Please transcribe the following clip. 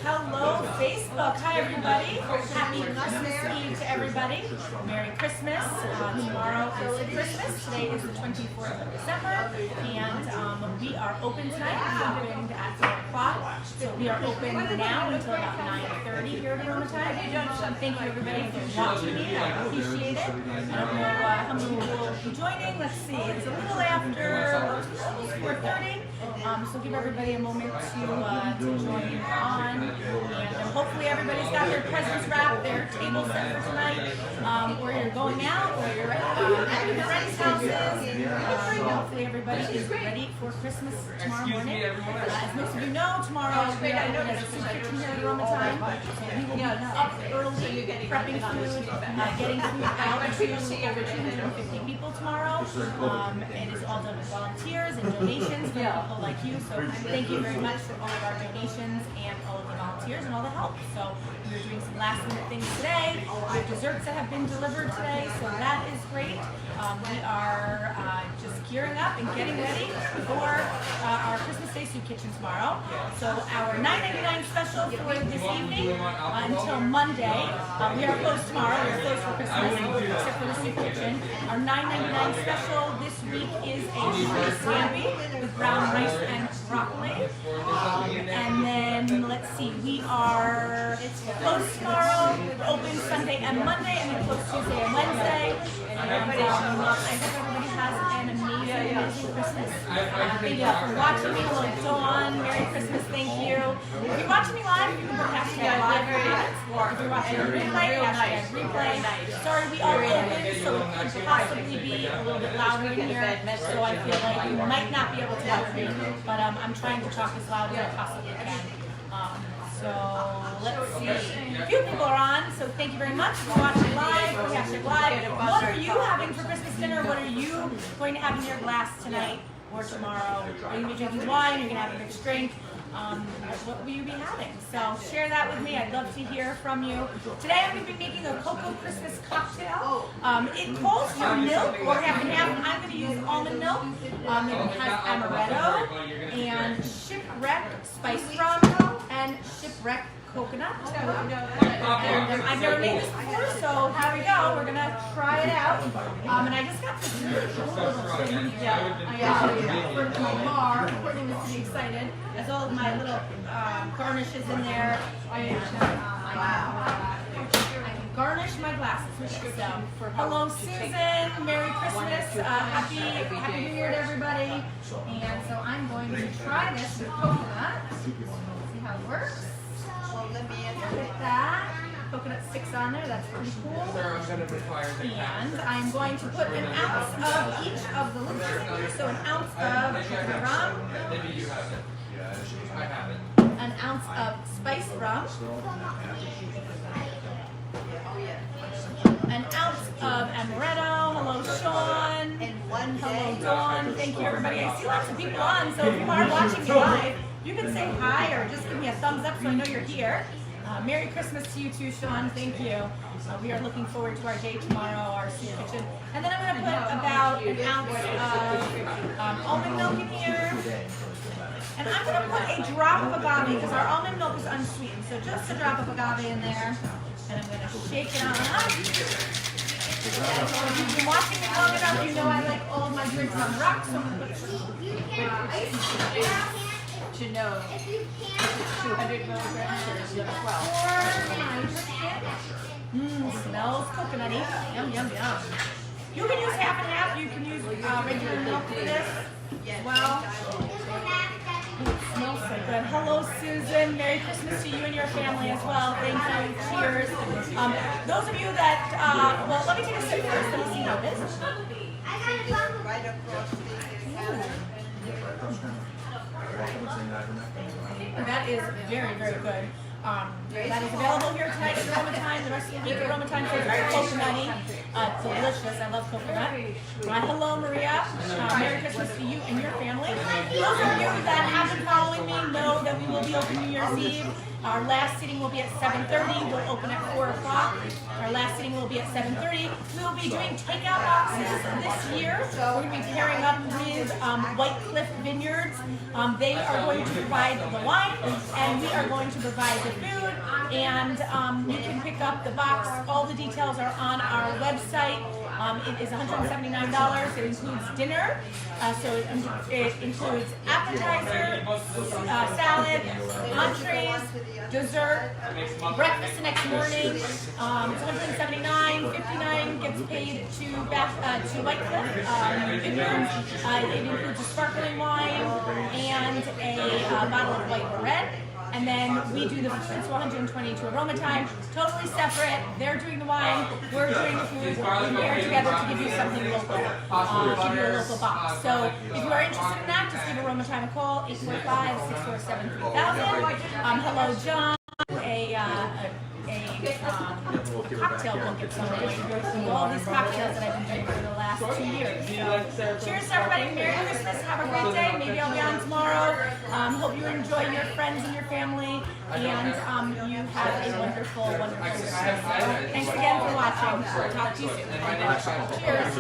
Hello, Facebook. Hi, everybody. Happy Christmas Eve to everybody. Merry Christmas. Tomorrow is Christmas. Today is the 24th of December, and we are open tonight. We opened at 4 o'clock, so we are open now until about 9:30 here at Roma time. Thank you, everybody, for watching me. I appreciate it. I don't know how many will be joining. Let's see. It's a little after 4:30, so give everybody a moment to join on. And hopefully everybody's got their presents wrapped, their table set for tonight, or you're going out, or you're at your friends' houses. Hopefully everybody is ready for Christmas tomorrow morning. As most of you know, tomorrow we are going to soup kitchen here at Roma time. So we will be up early, prepping food, getting food out to over 250 people tomorrow. It is all done with volunteers and donations from people like you. So thank you very much for all of our donations and all of the volunteers and all the help. So we're doing some last minute things today. We have desserts that have been delivered today, so that is great. We are just gearing up and getting ready for our Christmas Day Soup Kitchen tomorrow. So our $9.99 special for this evening until Monday. We are closed tomorrow. We are closed for Christmas, except for the Soup Kitchen. Our $9.99 special this week is a shrimp scampi with brown rice and broccoli. And then let's see, it's closed tomorrow, open Sunday and Monday, and then closed Tuesday and Wednesday. And I hope everybody has an amazing Christmas. Thank you for watching me. Hello, Dawn. Merry Christmas. Thank you. If you're watching me live, you can put hashtag live comments. If you're watching replay, hashtag replay. Sorry, we are open, so it could possibly be a little bit louder in here. So I feel like you might not be able to hear me, but I'm trying to talk as loud as I possibly can. So let's see. A few people are on, so thank you very much for watching live. Hashtag live. What are you having for Christmas dinner? What are you going to have in your glass tonight or tomorrow? Are you going to be drinking wine? Are you going to have a mixed drink? What will you be having? So share that with me. I'd love to hear from you. Today I'm going to be making a Coco Christmas cocktail. It calls for milk or half and half. I'm going to use almond milk. It has amaretto and shipwreck spiced rum and shipwreck coconut. And I've never made this before, so here we go. We're gonna try it out. And I just got this really cool little thing. For my bar. Courtney was pretty excited. There's all of my little garnishes in there. I can garnish my glasses with this. So, hello, Susan. Merry Christmas. Happy New Year to everybody. And so I'm going to try this with coconut. See how it works. With that, coconut sticks on there, that's pretty cool. And I'm going to put an ounce of each of the liquids in here. So an ounce of rum, an ounce of spiced rum, an ounce of amaretto. Hello, Sean. Hello, Dawn. Thank you, everybody. I see lots of people on, so if you are watching me live, you can say hi or just give me a thumbs up so I know you're here. Merry Christmas to you too, Sean. Thank you. We are looking forward to our day tomorrow, our soup kitchen. And then I'm going to put about an ounce of almond milk in here. And I'm going to put a drop of agave because our almond milk is unsweetened. So just a drop of agave in there. And I'm going to shake it on up. If you've been watching me long enough, you know I like all of my drinks on rocks. So I'm going to put ice. To know if it's 200 milligrams or 12. Smells coconutty. Yum, yum, yum. You can use half and half. You can use regular milk for this as well. It smells so good. Hello, Susan. Merry Christmas to you and your family as well. Thank you. Cheers. Those of you that, well, let me take a sip first. Let me see how it is. Right across That is very, very good. That is available here tonight at Roma Time. The rest of the week at Roma Time. So it's very coconutty. Delicious. I love coconut. Hello, Maria. Merry Christmas to you and your family. Those of you that have been following me know that we will be open New Year's Eve. Our last sitting will be at 7:30. We'll open at 4 o'clock. Our last sitting will be at 7:30. We will be doing takeout boxes this year. We're going to be pairing up with White Cliff Vineyards. They are going to provide the wine, and we are going to provide the your food, and you can pick up the box. All the details are on our website. It is $179. It includes dinner, so it includes appetizer, salad, entrees, dessert, breakfast the next morning. It's $179. $59 gets paid to Whitecliff Vineyards. It includes a sparkling wine and a bottle of white red. And then we do the food, so $120 to Aroma Thyme, totally separate. They're doing the wine, we're doing the food. We pair together to give you something local, give you a local box. So if you are interested in that, just give Aroma Thyme a call, 845-647-3000. Hello, John, a cocktail book at some point. All these cocktails that I've been drinking for the last 2 years. So, cheers, everybody. Merry Christmas. Have a great day. Maybe I'll be on tomorrow. Hope you enjoy your friends and your family. And you have a wonderful, wonderful Christmas. Thanks again for watching. Talk to you soon. Cheers.